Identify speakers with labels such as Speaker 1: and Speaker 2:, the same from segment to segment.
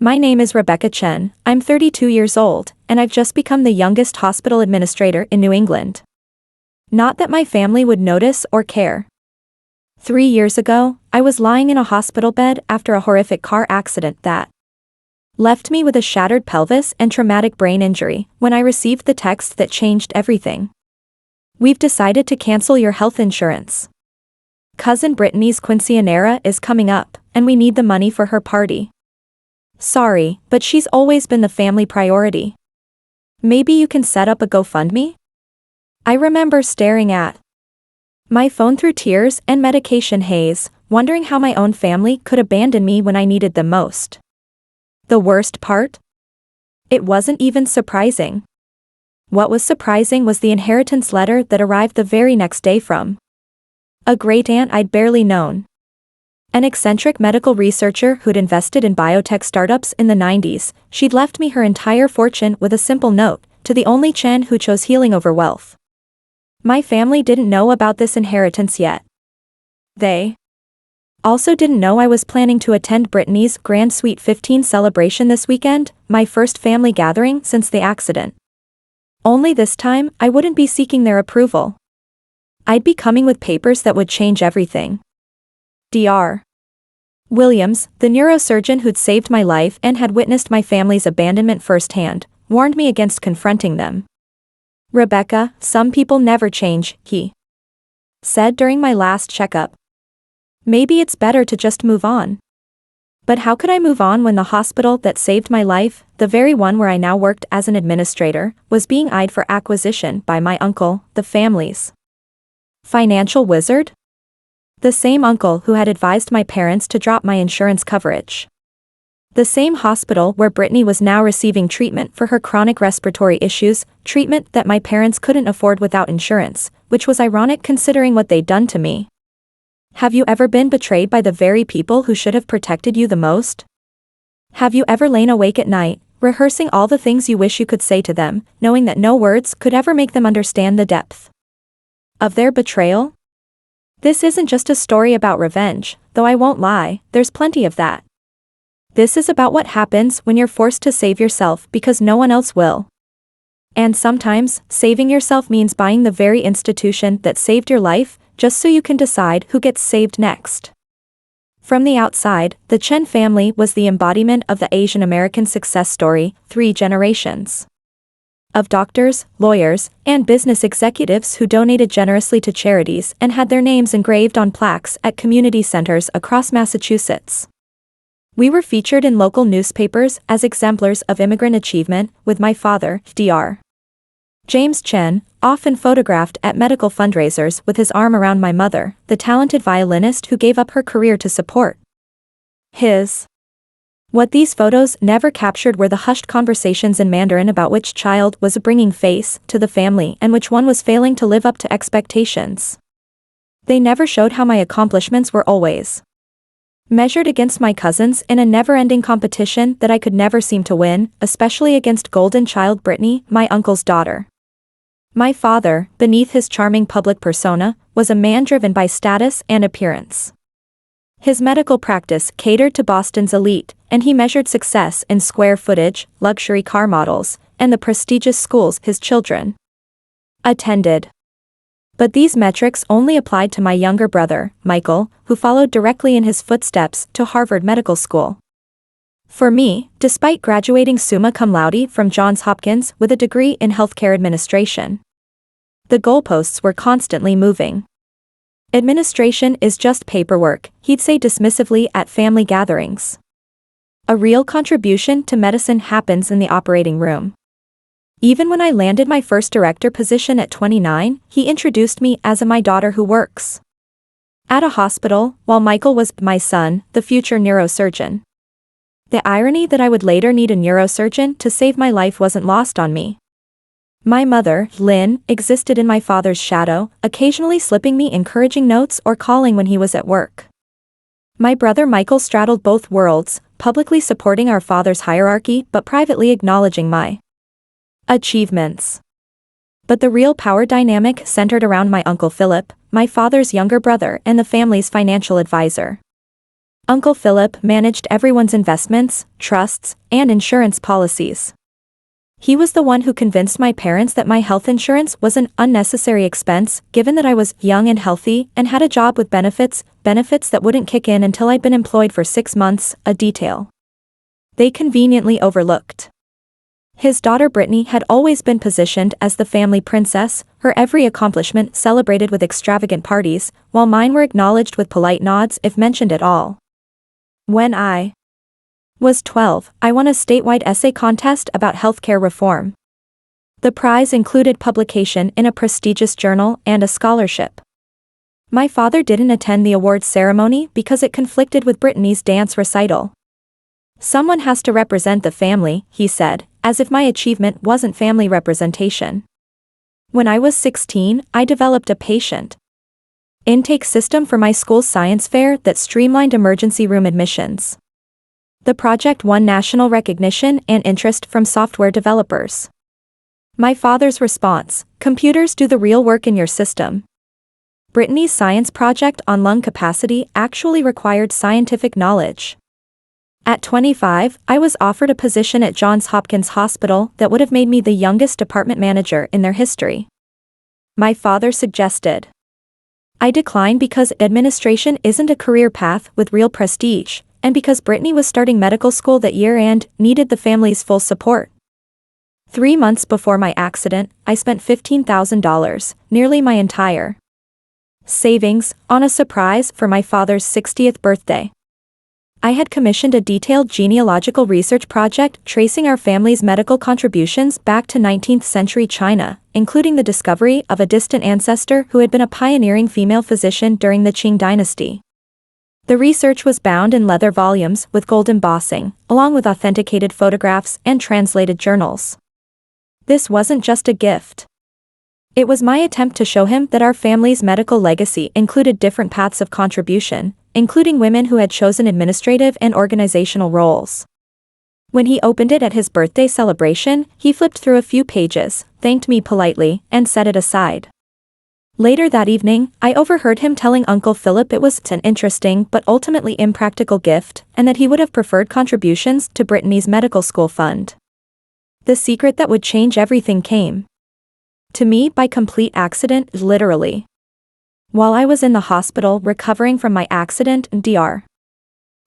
Speaker 1: My name is Rebecca Chen, I'm 32 years old, and I've just become the youngest hospital administrator in New England. Not that my family would notice or care. 3 years ago, I was lying in a hospital bed after a horrific car accident that left me with a shattered pelvis and traumatic brain injury when I received the text that changed everything. We've decided to cancel your health insurance. Cousin Brittany's quinceañera is coming up, and we need the money for her party. Sorry, but she's always been the family priority. Maybe you can set up a GoFundMe? I remember staring at my phone through tears and medication haze, wondering how my own family could abandon me when I needed them most. The worst part? It wasn't even surprising. What was surprising was the inheritance letter that arrived the very next day from a great-aunt I'd barely known. An eccentric medical researcher who'd invested in biotech startups in the 90s, she'd left me her entire fortune with a simple note, to the only Chen who chose healing over wealth. My family didn't know about this inheritance yet. They also didn't know I was planning to attend Brittany's Grand Sweet 15 celebration this weekend, my first family gathering since the accident. Only this time, I wouldn't be seeking their approval. I'd be coming with papers that would change everything. Dr. Williams, the neurosurgeon who'd saved my life and had witnessed my family's abandonment firsthand, warned me against confronting them. Rebecca, some people never change, he said during my last checkup. Maybe it's better to just move on. But how could I move on when the hospital that saved my life, the very one where I now worked as an administrator, was being eyed for acquisition by my uncle, the family's financial wizard? The same uncle who had advised my parents to drop my insurance coverage. The same hospital where Brittany was now receiving treatment for her chronic respiratory issues, treatment that my parents couldn't afford without insurance, which was ironic considering what they'd done to me. Have you ever been betrayed by the very people who should have protected you the most? Have you ever lain awake at night, rehearsing all the things you wish you could say to them, knowing that no words could ever make them understand the depth of their betrayal? This isn't just a story about revenge, though I won't lie, there's plenty of that. This is about what happens when you're forced to save yourself because no one else will. And sometimes, saving yourself means buying the very institution that saved your life, just so you can decide who gets saved next. From the outside, the Chen family was the embodiment of the Asian American success story, 3 generations of doctors, lawyers, and business executives who donated generously to charities and had their names engraved on plaques at community centers across Massachusetts. We were featured in local newspapers as exemplars of immigrant achievement, with my father, Dr. James Chen, often photographed at medical fundraisers with his arm around my mother, the talented violinist who gave up her career to support his. What these photos never captured were the hushed conversations in Mandarin about which child was bringing face to the family and which one was failing to live up to expectations. They never showed how my accomplishments were always measured against my cousins in a never-ending competition that I could never seem to win, especially against golden child Brittany, my uncle's daughter. My father, beneath his charming public persona, was a man driven by status and appearance. His medical practice catered to Boston's elite, and he measured success in square footage, luxury car models, and the prestigious schools his children attended. But these metrics only applied to my younger brother, Michael, who followed directly in his footsteps to Harvard Medical School. For me, despite graduating summa cum laude from Johns Hopkins with a degree in healthcare administration, the goalposts were constantly moving. Administration is just paperwork, he'd say dismissively at family gatherings. A real contribution to medicine happens in the operating room. Even when I landed my first director position at 29, he introduced me as my daughter who works at a hospital, while Michael was my son, the future neurosurgeon. The irony that I would later need a neurosurgeon to save my life wasn't lost on me. My mother, Lynn, existed in my father's shadow, occasionally slipping me encouraging notes or calling when he was at work. My brother Michael straddled both worlds, publicly supporting our father's hierarchy but privately acknowledging my achievements. But the real power dynamic centered around my Uncle Philip, my father's younger brother and the family's financial advisor. Uncle Philip managed everyone's investments, trusts, and insurance policies. He was the one who convinced my parents that my health insurance was an unnecessary expense, given that I was young and healthy and had a job with benefits that wouldn't kick in until I'd been employed for 6 months, a detail they conveniently overlooked. His daughter Brittany had always been positioned as the family princess, her every accomplishment celebrated with extravagant parties, while mine were acknowledged with polite nods if mentioned at all. When I was 12, I won a statewide essay contest about healthcare reform. The prize included publication in a prestigious journal and a scholarship. My father didn't attend the awards ceremony because it conflicted with Brittany's dance recital. "Someone has to represent the family," he said, as if my achievement wasn't family representation. When I was 16, I developed a patient intake system for my school's science fair that streamlined emergency room admissions. The project won national recognition and interest from software developers. My father's response: "Computers do the real work in your system." Brittany's science project on lung capacity actually required scientific knowledge. At 25, I was offered a position at Johns Hopkins Hospital that would have made me the youngest department manager in their history. My father suggested I decline because administration isn't a career path with real prestige, and because Brittany was starting medical school that year and needed the family's full support. 3 months before my accident, I spent $15,000, nearly my entire savings, on a surprise for my father's 60th birthday. I had commissioned a detailed genealogical research project tracing our family's medical contributions back to 19th century China, including the discovery of a distant ancestor who had been a pioneering female physician during the Qing dynasty. The research was bound in leather volumes with gold embossing, along with authenticated photographs and translated journals. This wasn't just a gift. It was my attempt to show him that our family's medical legacy included different paths of contribution, including women who had chosen administrative and organizational roles. When he opened it at his birthday celebration, he flipped through a few pages, thanked me politely, and set it aside. Later that evening, I overheard him telling Uncle Philip it was an interesting but ultimately impractical gift, and that he would have preferred contributions to Brittany's medical school fund. The secret that would change everything came to me by complete accident, literally. While I was in the hospital recovering from my accident, Dr.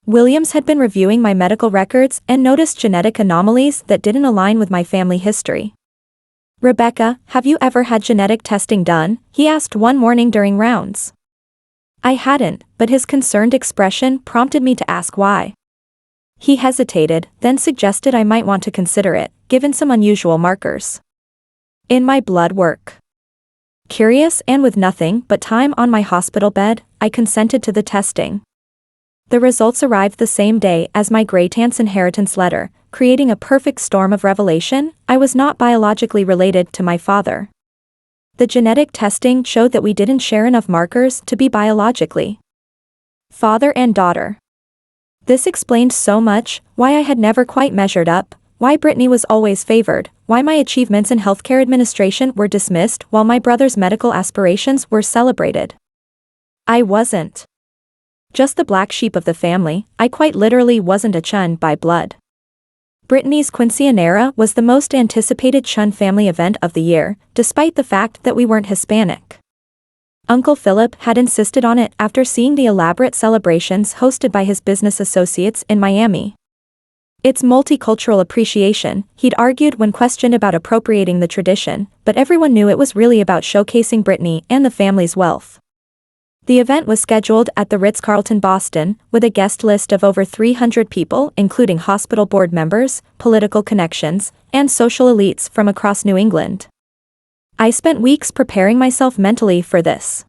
Speaker 1: Williams had been reviewing my medical records and noticed genetic anomalies that didn't align with my family history. "Rebecca, have you ever had genetic testing done?" he asked one morning during rounds. I hadn't, but his concerned expression prompted me to ask why. He hesitated, then suggested I might want to consider it, given some unusual markers in my blood work. Curious and with nothing but time on my hospital bed, I consented to the testing. The results arrived the same day as my great-aunt's inheritance letter, creating a perfect storm of revelation. I was not biologically related to my father. The genetic testing showed that we didn't share enough markers to be biologically father and daughter. This explained so much: why I had never quite measured up, why Brittany was always favored, why my achievements in healthcare administration were dismissed while my brother's medical aspirations were celebrated. I wasn't just the black sheep of the family. I quite literally wasn't a Chun by blood. Brittany's quinceañera was the most anticipated Chun family event of the year, despite the fact that we weren't Hispanic. Uncle Philip had insisted on it after seeing the elaborate celebrations hosted by his business associates in Miami. It's multicultural appreciation, he'd argued when questioned about appropriating the tradition, but everyone knew it was really about showcasing Brittany and the family's wealth. The event was scheduled at the Ritz-Carlton Boston, with a guest list of over 300 people, including hospital board members, political connections, and social elites from across New England. I spent weeks preparing myself mentally for this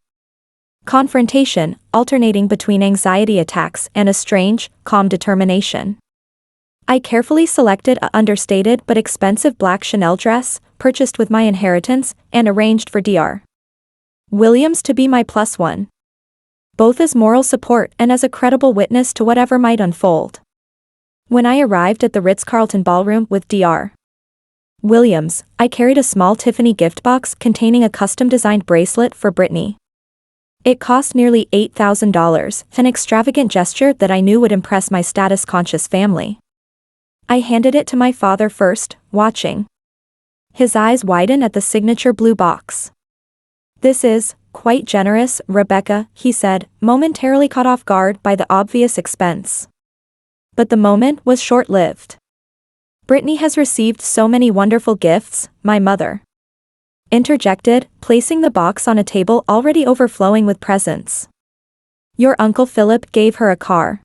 Speaker 1: confrontation, alternating between anxiety attacks and a strange, calm determination. I carefully selected a understated but expensive black Chanel dress, purchased with my inheritance, and arranged for Dr. Williams to be my +1. Both as moral support and as a credible witness to whatever might unfold. When I arrived at the Ritz-Carlton ballroom with Dr. Williams, I carried a small Tiffany gift box containing a custom-designed bracelet for Brittany. It cost nearly $8,000, an extravagant gesture that I knew would impress my status-conscious family. I handed it to my father first, watching. His eyes widen at the signature blue box. "This is quite generous, Rebecca," he said, momentarily caught off guard by the obvious expense. But the moment was short-lived. "Brittany has received so many wonderful gifts," my mother interjected, placing the box on a table already overflowing with presents. "Your Uncle Philip gave her a car."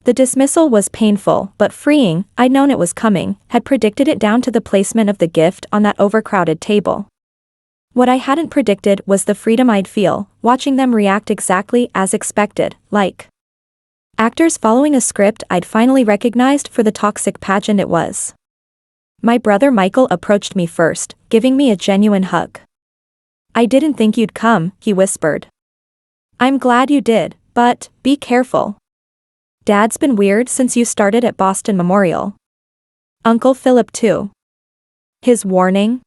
Speaker 1: The dismissal was painful but freeing. I'd known it was coming, had predicted it down to the placement of the gift on that overcrowded table. What I hadn't predicted was the freedom I'd feel, watching them react exactly as expected, like actors following a script I'd finally recognized for the toxic pageant it was. My brother Michael approached me first, giving me a genuine hug. "I didn't think you'd come," he whispered. "I'm glad you did, but be careful. Dad's been weird since you started at Boston Memorial." Uncle Philip too. His warning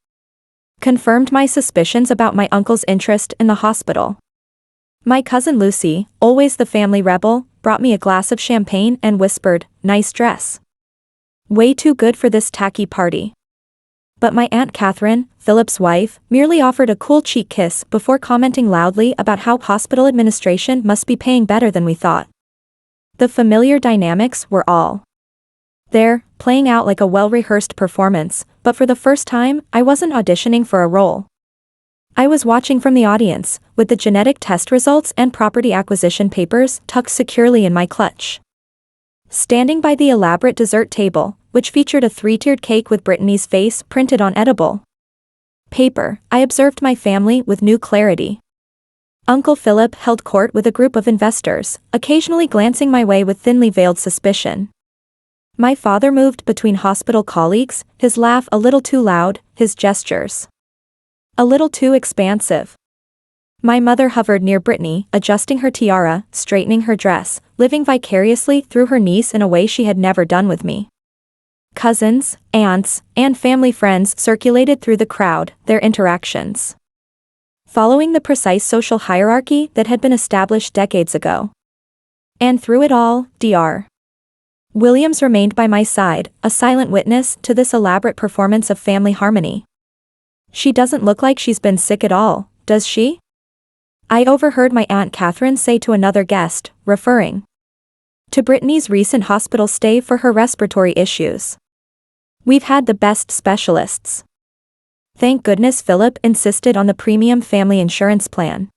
Speaker 1: confirmed my suspicions about my uncle's interest in the hospital. My cousin Lucy, always the family rebel, brought me a glass of champagne and whispered, "Nice dress. Way too good for this tacky party." But my Aunt Catherine, Philip's wife, merely offered a cool cheek kiss before commenting loudly about how hospital administration must be paying better than we thought. The familiar dynamics were all there, playing out like a well-rehearsed performance, but for the first time, I wasn't auditioning for a role. I was watching from the audience, with the genetic test results and property acquisition papers tucked securely in my clutch. Standing by the elaborate dessert table, which featured a 3-tiered cake with Brittany's face printed on edible paper, I observed my family with new clarity. Uncle Philip held court with a group of investors, occasionally glancing my way with thinly veiled suspicion. My father moved between hospital colleagues, his laugh a little too loud, his gestures a little too expansive. My mother hovered near Brittany, adjusting her tiara, straightening her dress, living vicariously through her niece in a way she had never done with me. Cousins, aunts, and family friends circulated through the crowd, their interactions following the precise social hierarchy that had been established decades ago. And through it all, Dr. Williams remained by my side, a silent witness to this elaborate performance of family harmony. "She doesn't look like she's been sick at all, does she?" I overheard my Aunt Catherine say to another guest, referring to Brittany's recent hospital stay for her respiratory issues. "We've had the best specialists. Thank goodness Philip insisted on the premium family insurance plan."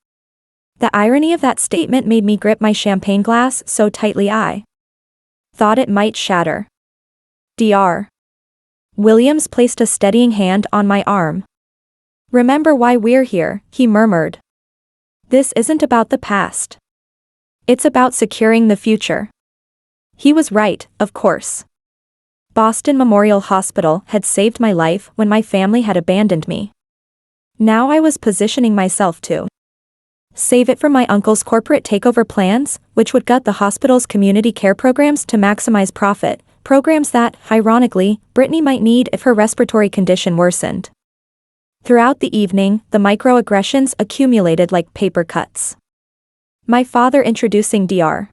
Speaker 1: The irony of that statement made me grip my champagne glass so tightly I thought it might shatter. Dr. Williams placed a steadying hand on my arm. "Remember why we're here," he murmured. "This isn't about the past. It's about securing the future." He was right, of course. Boston Memorial Hospital had saved my life when my family had abandoned me. Now I was positioning myself to save it from my uncle's corporate takeover plans, which would gut the hospital's community care programs to maximize profit, programs that, ironically, Brittany might need if her respiratory condition worsened. Throughout the evening, the microaggressions accumulated like paper cuts. My father introducing Dr.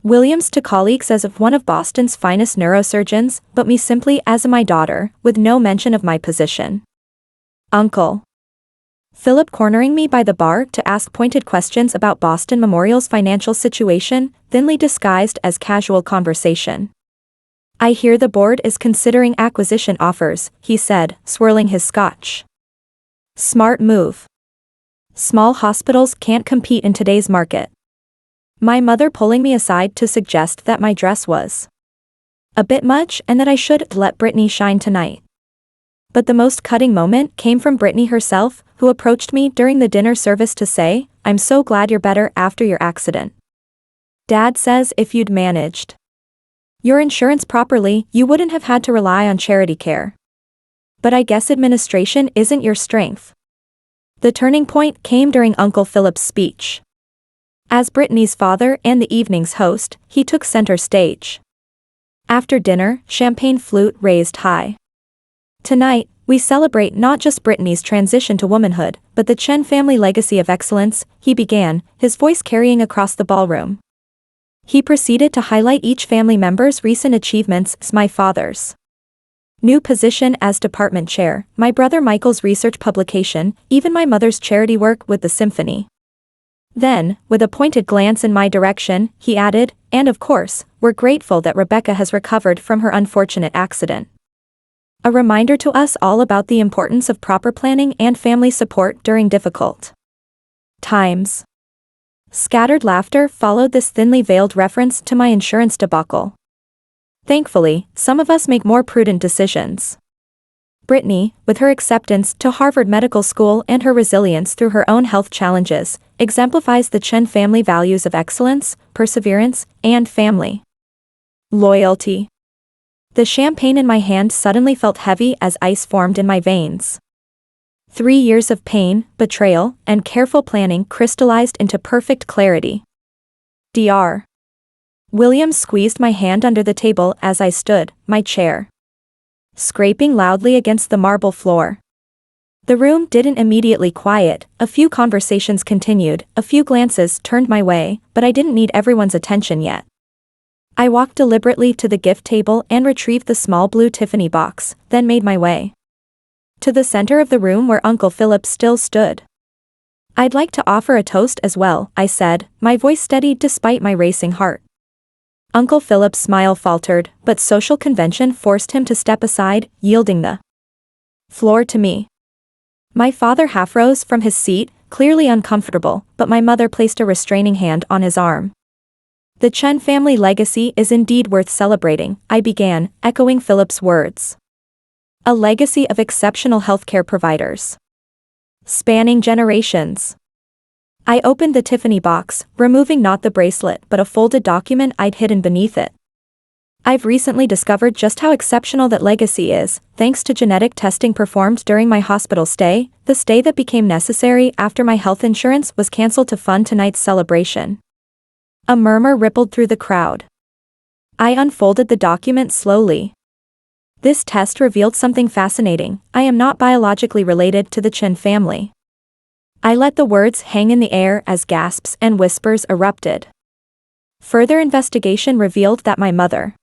Speaker 1: Williams to colleagues as of one of Boston's finest neurosurgeons, but me simply as my daughter, with no mention of my position. Uncle Philip cornering me by the bar to ask pointed questions about Boston Memorial's financial situation, thinly disguised as casual conversation. "I hear the board is considering acquisition offers," he said, swirling his scotch. "Smart move. Small hospitals can't compete in today's market." My mother pulling me aside to suggest that my dress was a bit much and that I should let Brittany shine tonight. But the most cutting moment came from Brittany herself, who approached me during the dinner service to say, "I'm so glad you're better after your accident. Dad says if you'd managed your insurance properly, you wouldn't have had to rely on charity care. But I guess administration isn't your strength." The turning point came during Uncle Philip's speech. As Brittany's father and the evening's host, he took center stage. After dinner, champagne flute raised high. "Tonight, We celebrate not just Brittany's transition to womanhood, but the Chen family legacy of excellence, he began, his voice carrying across the ballroom. He proceeded to highlight each family member's recent achievements, my father's new position as department chair, my brother Michael's research publication, even my mother's charity work with the symphony. Then, with a pointed glance in my direction, he added, and of course, we're grateful that Rebecca has recovered from her unfortunate accident. A reminder to us all about the importance of proper planning and family support during difficult times. Scattered laughter followed this thinly veiled reference to my insurance debacle. Thankfully, some of us make more prudent decisions. Brittany, with her acceptance to Harvard Medical School and her resilience through her own health challenges, exemplifies the Chen family values of excellence, perseverance, and family loyalty. The champagne in my hand suddenly felt heavy as ice formed in my veins. 3 years of pain, betrayal, and careful planning crystallized into perfect clarity. Dr. Williams squeezed my hand under the table as I stood, my chair scraping loudly against the marble floor. The room didn't immediately quiet, a few conversations continued, a few glances turned my way, but I didn't need everyone's attention yet. I walked deliberately to the gift table and retrieved the small blue Tiffany box, then made my way to the center of the room where Uncle Philip still stood. I'd like to offer a toast as well, I said, my voice steady despite my racing heart. Uncle Philip's smile faltered, but social convention forced him to step aside, yielding the floor to me. My father half rose from his seat, clearly uncomfortable, but my mother placed a restraining hand on his arm. The Chen family legacy is indeed worth celebrating, I began, echoing Philip's words. A legacy of exceptional healthcare providers, spanning generations. I opened the Tiffany box, removing not the bracelet but a folded document I'd hidden beneath it. I've recently discovered just how exceptional that legacy is, thanks to genetic testing performed during my hospital stay, the stay that became necessary after my health insurance was canceled to fund tonight's celebration. A murmur rippled through the crowd. I unfolded the document slowly. This test revealed something fascinating. I am not biologically related to the Chen family. I let the words hang in the air as gasps and whispers erupted. Further investigation revealed that my mother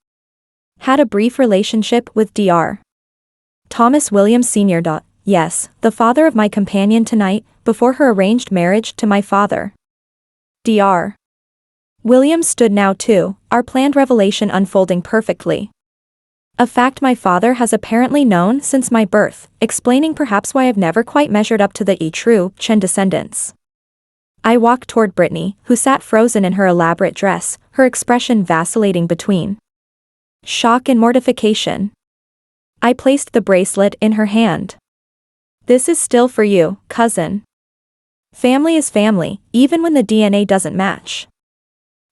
Speaker 1: had a brief relationship with Dr. Thomas Williams Sr. Yes, the father of my companion tonight, before her arranged marriage to my father. Dr. Williams stood now too, our planned revelation unfolding perfectly. A fact my father has apparently known since my birth, explaining perhaps why I've never quite measured up to the true Chen descendants. I walked toward Brittany, who sat frozen in her elaborate dress, her expression vacillating between shock and mortification. I placed the bracelet in her hand. This is still for you, cousin. Family is family, even when the DNA doesn't match.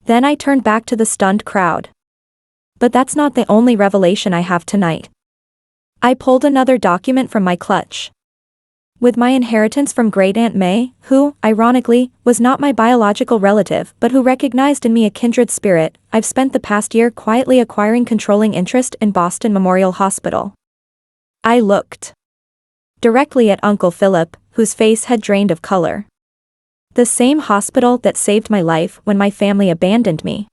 Speaker 1: Then I turned back to the stunned crowd. But that's not the only revelation I have tonight. I pulled another document from my clutch. With my inheritance from Great-Aunt May, who, ironically, was not my biological relative but who recognized in me a kindred spirit, I've spent the past year quietly acquiring controlling interest in Boston Memorial Hospital. I looked directly at Uncle Philip, whose face had drained of color. The same hospital that saved my life when my family abandoned me.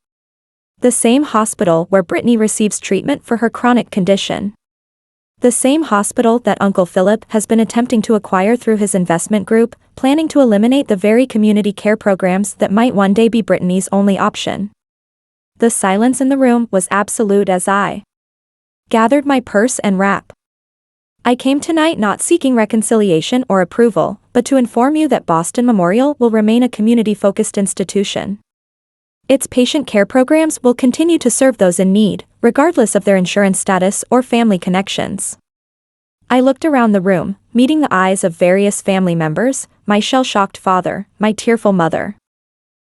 Speaker 1: The same hospital where Brittany receives treatment for her chronic condition. The same hospital that Uncle Philip has been attempting to acquire through his investment group, planning to eliminate the very community care programs that might one day be Brittany's only option. The silence in the room was absolute as I gathered my purse and wrap. I came tonight not seeking reconciliation or approval, but to inform you that Boston Memorial will remain a community-focused institution. Its patient care programs will continue to serve those in need, regardless of their insurance status or family connections. I looked around the room, meeting the eyes of various family members, my shell-shocked father, my tearful mother,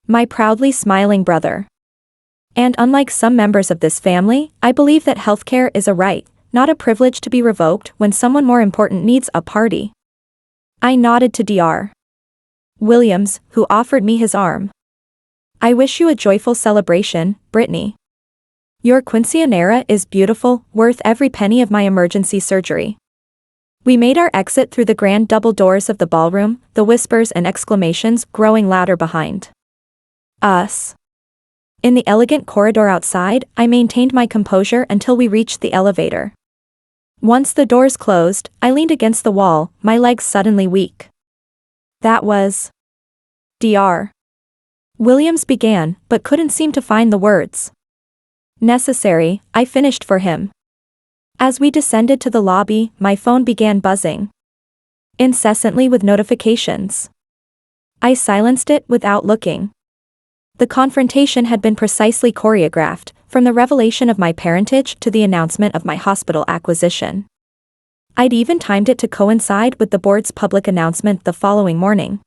Speaker 1: my proudly smiling brother. And unlike some members of this family, I believe that healthcare is a right, not a privilege to be revoked when someone more important needs a party. I nodded to Dr. Williams, who offered me his arm. I wish you a joyful celebration, Brittany. Your quinceañera is beautiful, worth every penny of my emergency surgery. We made our exit through the grand double doors of the ballroom, the whispers and exclamations growing louder behind us. In the elegant corridor outside, I maintained my composure until we reached the elevator. Once the doors closed, I leaned against the wall, my legs suddenly weak. "That was Dr. Williams began, but couldn't seem to find the words necessary. I finished for him. As we descended to the lobby, my phone began buzzing incessantly with notifications. I silenced it without looking. The confrontation had been precisely choreographed, from the revelation of my parentage to the announcement of my hospital acquisition. I'd even timed it to coincide with the board's public announcement the following morning.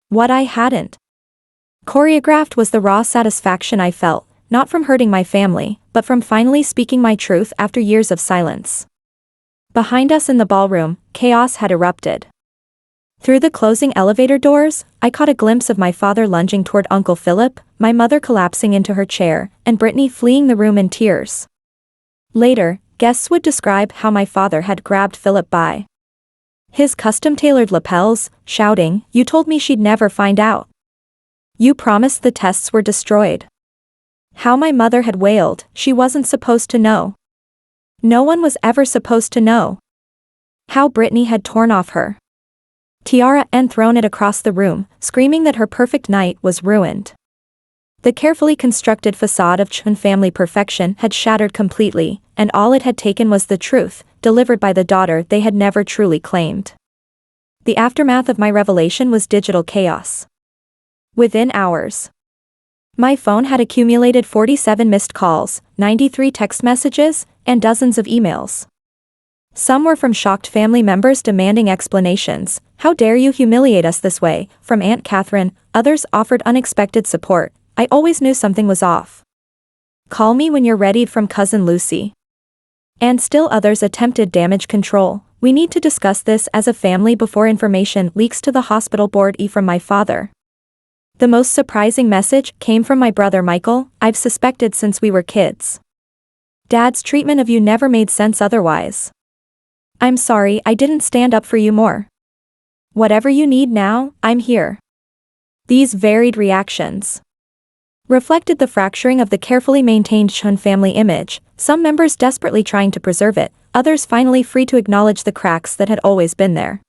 Speaker 1: What I hadn't choreographed was the raw satisfaction I felt, not from hurting my family, but from finally speaking my truth after years of silence. Behind us in the ballroom, chaos had erupted. Through the closing elevator doors, I caught a glimpse of my father lunging toward Uncle Philip, my mother collapsing into her chair, and Brittany fleeing the room in tears. Later, guests would describe how my father had grabbed Philip by his custom-tailored lapels, shouting, "You told me she'd never find out. You promised the tests were destroyed." How my mother had wailed, "She wasn't supposed to know. No one was ever supposed to know." How Brittany had torn off her tiara and thrown it across the room, screaming that her perfect night was ruined. The carefully constructed facade of Chun family perfection had shattered completely, and all it had taken was the truth, delivered by the daughter they had never truly claimed. The aftermath of my revelation was digital chaos. Within hours, my phone had accumulated 47 missed calls, 93 text messages, and dozens of emails. Some were from shocked family members demanding explanations. "How dare you humiliate us this way?" From Aunt Catherine. Others offered unexpected support. "I always knew something was off. Call me when you're ready." From Cousin Lucy. And still others attempted damage control. "We need to discuss this as a family before information leaks to the hospital board." From my father. The most surprising message came from my brother Michael. "I've suspected since we were kids. Dad's treatment of you never made sense otherwise. I'm sorry I didn't stand up for you more. Whatever you need now, I'm here." These varied reactions reflected the fracturing of the carefully maintained Chun family image, some members desperately trying to preserve it, others finally free to acknowledge the cracks that had always been there.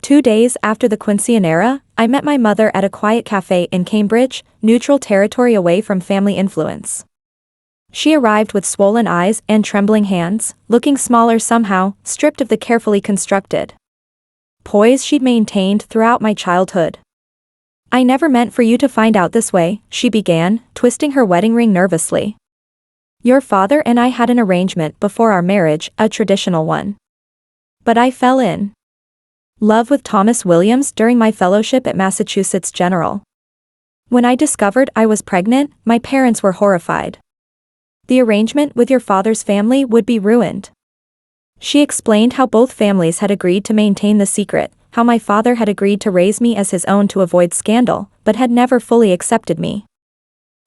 Speaker 1: 2 days after the quinceañera, I met my mother at a quiet cafe in Cambridge, neutral territory away from family influence. She arrived with swollen eyes and trembling hands, looking smaller somehow, stripped of the carefully constructed poise she'd maintained throughout my childhood. "I never meant for you to find out this way," she began, twisting her wedding ring nervously. "Your father and I had an arrangement before our marriage, a traditional one. But I fell in love with Thomas Williams during my fellowship at Massachusetts General. When I discovered I was pregnant, my parents were horrified. The arrangement with your father's family would be ruined." She explained how both families had agreed to maintain the secret, how my father had agreed to raise me as his own to avoid scandal, but had never fully accepted me.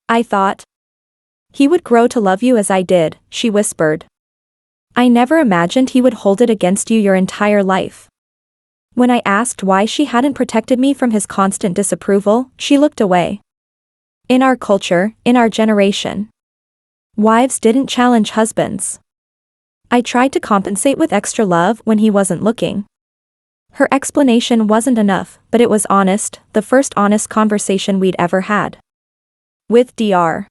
Speaker 1: "I thought he would grow to love you as I did," she whispered. "I never imagined he would hold it against you your entire life." When I asked why she hadn't protected me from his constant disapproval, she looked away. "In our culture, in our generation, wives didn't challenge husbands. I tried to compensate with extra love when he wasn't looking." Her explanation wasn't enough, but it was honest, the first honest conversation we'd ever had. With Dr.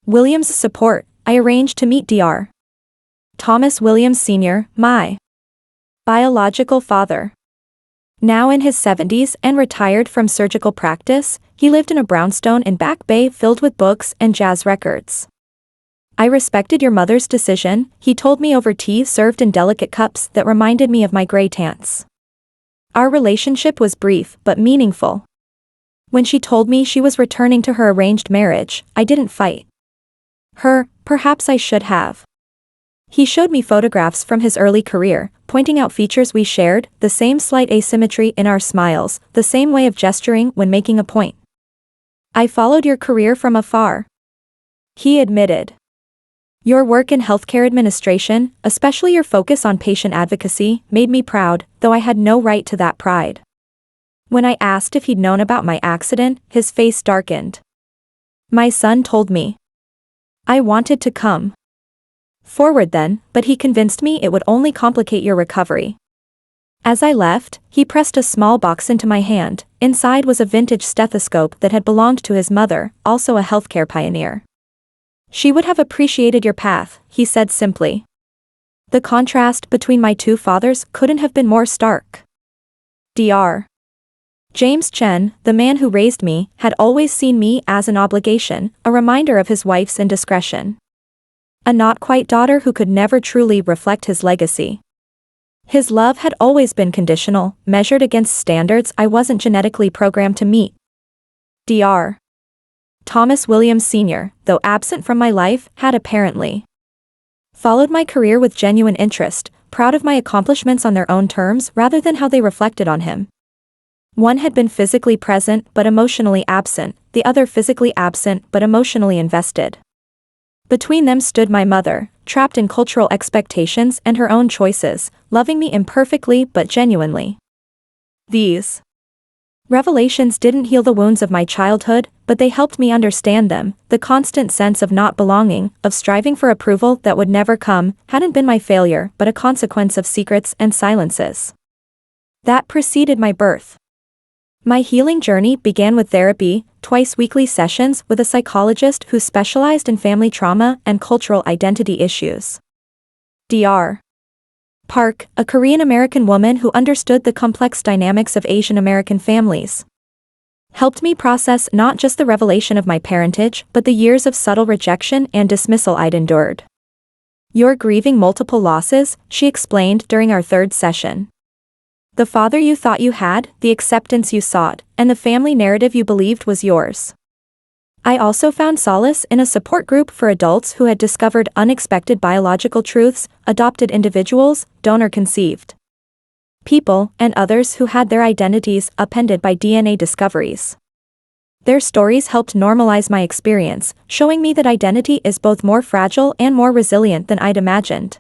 Speaker 1: Williams' support, I arranged to meet Dr. Thomas Williams Sr., my biological father. Now in his 70s and retired from surgical practice, he lived in a brownstone in Back Bay filled with books and jazz records. "I respected your mother's decision," he told me over tea served in delicate cups that reminded me of my gray tants. Our relationship was brief but meaningful. When she told me she was returning to her arranged marriage, I didn't fight her. Perhaps I should have. He showed me photographs from his early career, pointing out features we shared, the same slight asymmetry in our smiles, the same way of gesturing when making a point. "I followed your career from afar," he admitted. Your work in healthcare administration, especially your focus on patient advocacy, made me proud, though I had no right to that pride. When I asked if he'd known about my accident, his face darkened. My son told me. I wanted to come forward then, but he convinced me it would only complicate your recovery. As I left, he pressed a small box into my hand. Inside was a vintage stethoscope that had belonged to his mother, also a healthcare pioneer. She would have appreciated your path, he said simply. The contrast between my two fathers couldn't have been more stark. Dr. James Chen, the man who raised me, had always seen me as an obligation, a reminder of his wife's indiscretion. A not-quite daughter who could never truly reflect his legacy. His love had always been conditional, measured against standards I wasn't genetically programmed to meet. Dr. Thomas Williams Sr., though absent from my life, had apparently followed my career with genuine interest, proud of my accomplishments on their own terms rather than how they reflected on him. One had been physically present but emotionally absent, the other physically absent but emotionally invested. Between them stood my mother, trapped in cultural expectations and her own choices, loving me imperfectly but genuinely. These revelations didn't heal the wounds of my childhood, but they helped me understand them. The constant sense of not belonging, of striving for approval that would never come, hadn't been my failure but a consequence of secrets and silences that preceded my birth. My healing journey began with therapy, twice-weekly sessions with a psychologist who specialized in family trauma and cultural identity issues. Dr. Park, a Korean-American woman who understood the complex dynamics of Asian American families, helped me process not just the revelation of my parentage but the years of subtle rejection and dismissal I'd endured. You're grieving multiple losses, she explained during our third session. The father you thought you had, the acceptance you sought, and the family narrative you believed was yours. I also found solace in a support group for adults who had discovered unexpected biological truths, adopted individuals, donor-conceived people, and others who had their identities upended by DNA discoveries. Their stories helped normalize my experience, showing me that identity is both more fragile and more resilient than I'd imagined.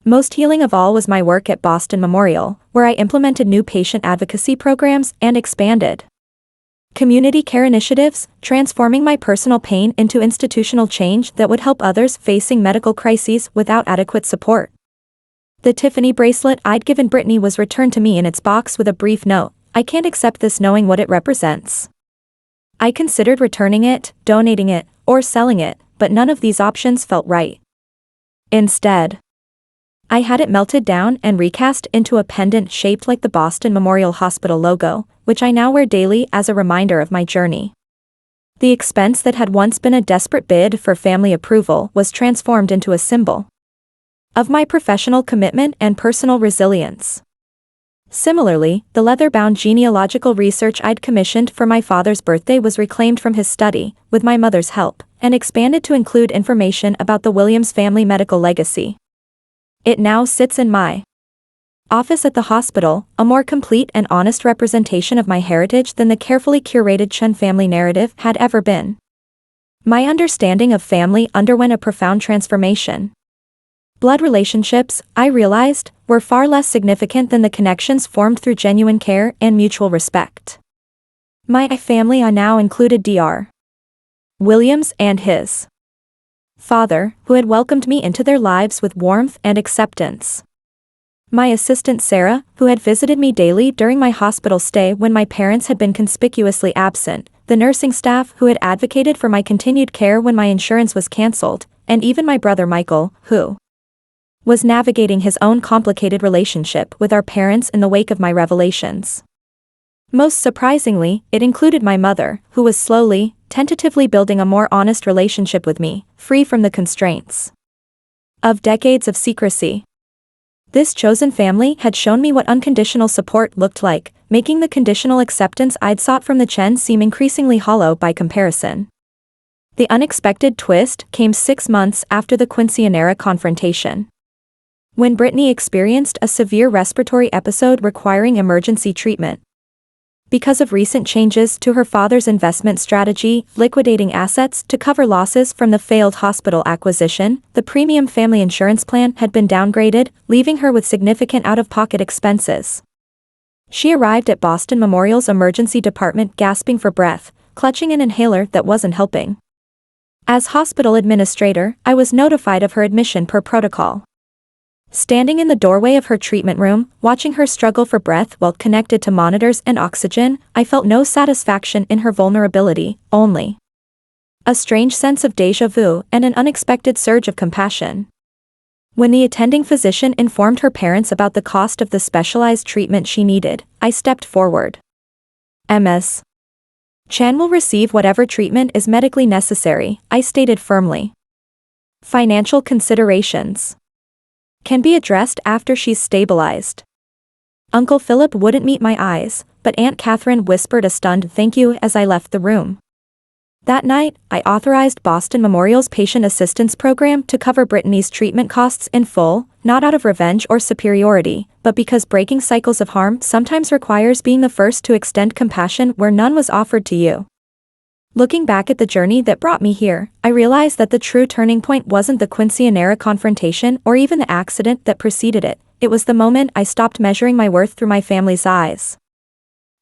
Speaker 1: Most healing of all was my work at Boston Memorial, where I implemented new patient advocacy programs and expanded community care initiatives, transforming my personal pain into institutional change that would help others facing medical crises without adequate support. The Tiffany bracelet I'd given Brittany was returned to me in its box with a brief note, "I can't accept this knowing what it represents." I considered returning it, donating it, or selling it, but none of these options felt right. Instead, I had it melted down and recast into a pendant shaped like the Boston Memorial Hospital logo, which I now wear daily as a reminder of my journey. The expense that had once been a desperate bid for family approval was transformed into a symbol of my professional commitment and personal resilience. Similarly, the leather-bound genealogical research I'd commissioned for my father's birthday was reclaimed from his study, with my mother's help, and expanded to include information about the Williams family medical legacy. It now sits in my office at the hospital, a more complete and honest representation of my heritage than the carefully curated Chen family narrative had ever been. My understanding of family underwent a profound transformation. Blood relationships, I realized, were far less significant than the connections formed through genuine care and mutual respect. My family now included Dr. Williams and his father, who had welcomed me into their lives with warmth and acceptance. My assistant Sarah, who had visited me daily during my hospital stay when my parents had been conspicuously absent, the nursing staff who had advocated for my continued care when my insurance was cancelled, and even my brother Michael, who was navigating his own complicated relationship with our parents in the wake of my revelations. Most surprisingly, it included my mother, who was slowly, tentatively building a more honest relationship with me, free from the constraints of decades of secrecy. This chosen family had shown me what unconditional support looked like, making the conditional acceptance I'd sought from the Chen seem increasingly hollow by comparison. The unexpected twist came 6 months after the Quinceañera confrontation, when Brittany experienced a severe respiratory episode requiring emergency treatment. Because of recent changes to her father's investment strategy, liquidating assets to cover losses from the failed hospital acquisition, the premium family insurance plan had been downgraded, leaving her with significant out-of-pocket expenses. She arrived at Boston Memorial's emergency department gasping for breath, clutching an inhaler that wasn't helping. As hospital administrator, I was notified of her admission per protocol. Standing in the doorway of her treatment room, watching her struggle for breath while connected to monitors and oxygen, I felt no satisfaction in her vulnerability, only a strange sense of déjà vu and an unexpected surge of compassion. When the attending physician informed her parents about the cost of the specialized treatment she needed, I stepped forward. Ms. Chan will receive whatever treatment is medically necessary, I stated firmly. Financial considerations can be addressed after she's stabilized. Uncle Philip wouldn't meet my eyes, but Aunt Catherine whispered a stunned thank you as I left the room. That night, I authorized Boston Memorial's patient assistance program to cover Brittany's treatment costs in full, not out of revenge or superiority, but because breaking cycles of harm sometimes requires being the first to extend compassion where none was offered to you. Looking back at the journey that brought me here, I realized that the true turning point wasn't the Quinceañera confrontation or even the accident that preceded it, it was the moment I stopped measuring my worth through my family's eyes.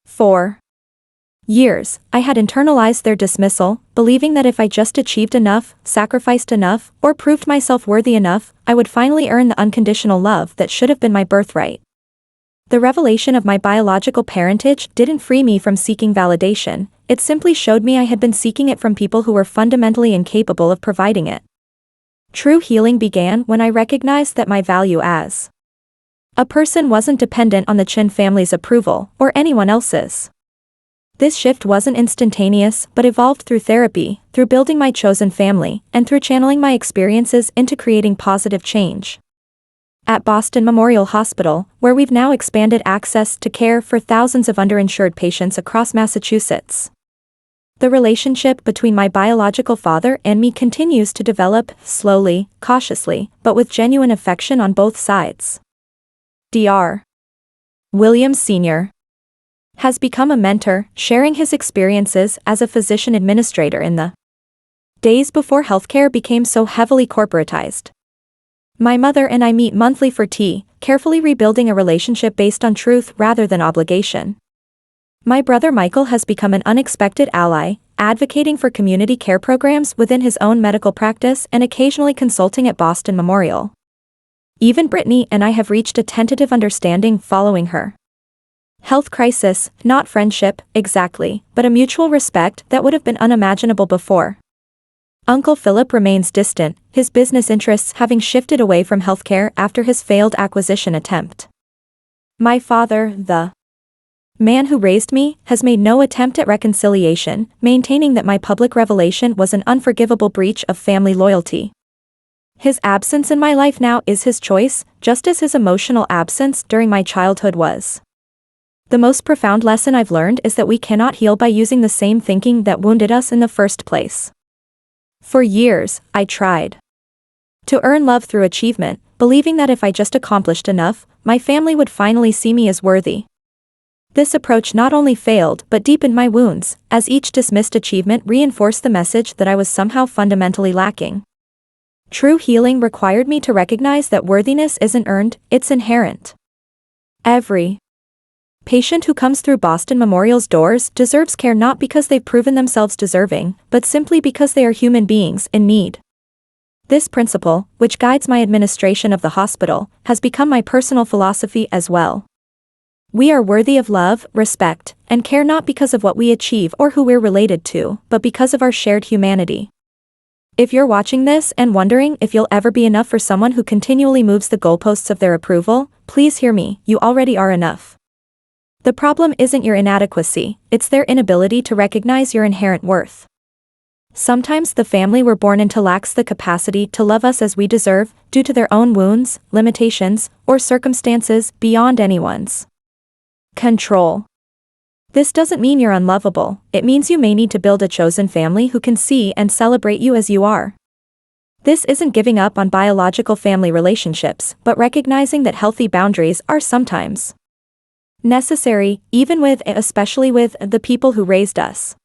Speaker 1: For years, I had internalized their dismissal, believing that if I just achieved enough, sacrificed enough, or proved myself worthy enough, I would finally earn the unconditional love that should have been my birthright. The revelation of my biological parentage didn't free me from seeking validation, it simply showed me I had been seeking it from people who were fundamentally incapable of providing it. True healing began when I recognized that my value as a person wasn't dependent on the Chin family's approval, or anyone else's. This shift wasn't instantaneous, but evolved through therapy, through building my chosen family, and through channeling my experiences into creating positive change. At Boston Memorial Hospital, where we've now expanded access to care for thousands of underinsured patients across Massachusetts, the relationship between my biological father and me continues to develop, slowly, cautiously, but with genuine affection on both sides. Dr. Williams Sr. has become a mentor, sharing his experiences as a physician administrator in the days before healthcare became so heavily corporatized. My mother and I meet monthly for tea, carefully rebuilding a relationship based on truth rather than obligation. My brother Michael has become an unexpected ally, advocating for community care programs within his own medical practice and occasionally consulting at Boston Memorial. Even Brittany and I have reached a tentative understanding following her health crisis, not friendship, exactly, but a mutual respect that would have been unimaginable before. Uncle Philip remains distant, his business interests having shifted away from healthcare after his failed acquisition attempt. My father, the man who raised me, has made no attempt at reconciliation, maintaining that my public revelation was an unforgivable breach of family loyalty. His absence in my life now is his choice, just as his emotional absence during my childhood was. The most profound lesson I've learned is that we cannot heal by using the same thinking that wounded us in the first place. For years, I tried to earn love through achievement, believing that if I just accomplished enough, my family would finally see me as worthy. This approach not only failed but deepened my wounds, as each dismissed achievement reinforced the message that I was somehow fundamentally lacking. True healing required me to recognize that worthiness isn't earned, it's inherent. Every patient who comes through Boston Memorial's doors deserves care not because they've proven themselves deserving, but simply because they are human beings in need. This principle, which guides my administration of the hospital, has become my personal philosophy as well. We are worthy of love, respect, and care not because of what we achieve or who we're related to, but because of our shared humanity. If you're watching this and wondering if you'll ever be enough for someone who continually moves the goalposts of their approval, please hear me, you already are enough. The problem isn't your inadequacy, it's their inability to recognize your inherent worth. Sometimes the family we're born into lacks the capacity to love us as we deserve, due to their own wounds, limitations, or circumstances beyond anyone's control. This doesn't mean you're unlovable, it means you may need to build a chosen family who can see and celebrate you as you are. This isn't giving up on biological family relationships, but recognizing that healthy boundaries are sometimes Necessary, especially with the people who raised us.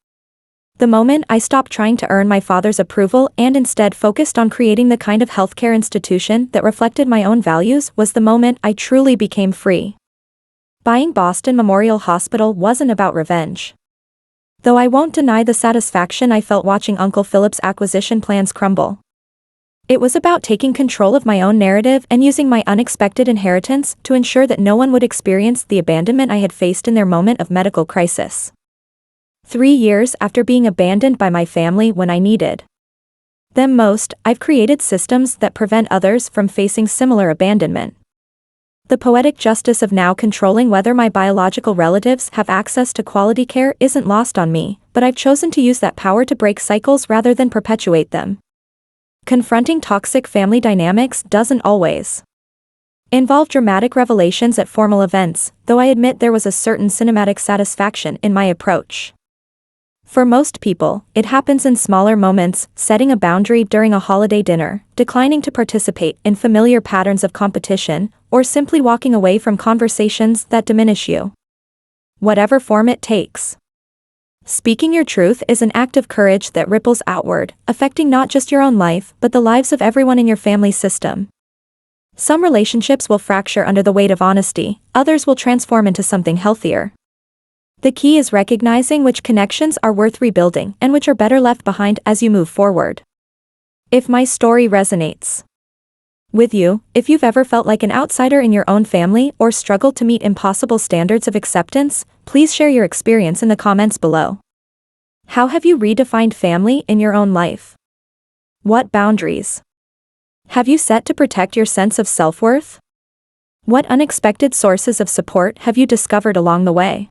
Speaker 1: The moment I stopped trying to earn my father's approval and instead focused on creating the kind of healthcare institution that reflected my own values was the moment I truly became free. Buying Boston Memorial Hospital wasn't about revenge. Though I won't deny the satisfaction I felt watching Uncle Philip's acquisition plans crumble. It was about taking control of my own narrative and using my unexpected inheritance to ensure that no one would experience the abandonment I had faced in their moment of medical crisis. 3 years after being abandoned by my family when I needed them most, I've created systems that prevent others from facing similar abandonment. The poetic justice of now controlling whether my biological relatives have access to quality care isn't lost on me, but I've chosen to use that power to break cycles rather than perpetuate them. Confronting toxic family dynamics doesn't always involve dramatic revelations at formal events, though I admit there was a certain cinematic satisfaction in my approach. For most people, it happens in smaller moments, setting a boundary during a holiday dinner, declining to participate in familiar patterns of competition, or simply walking away from conversations that diminish you. Whatever form it takes. Speaking your truth is an act of courage that ripples outward, affecting not just your own life but the lives of everyone in your family system. Some relationships will fracture under the weight of honesty, others will transform into something healthier. The key is recognizing which connections are worth rebuilding and which are better left behind as you move forward. If my story resonates with you, if you've ever felt like an outsider in your own family or struggled to meet impossible standards of acceptance, please share your experience in the comments below. How have you redefined family in your own life? What boundaries have you set to protect your sense of self-worth? What unexpected sources of support have you discovered along the way?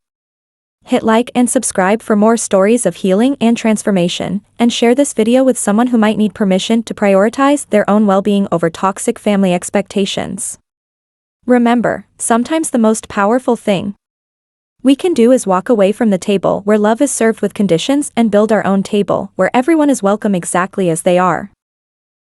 Speaker 1: Hit like and subscribe for more stories of healing and transformation, and share this video with someone who might need permission to prioritize their own well-being over toxic family expectations. Remember, sometimes the most powerful thing we can do is walk away from the table where love is served with conditions and build our own table where everyone is welcome exactly as they are.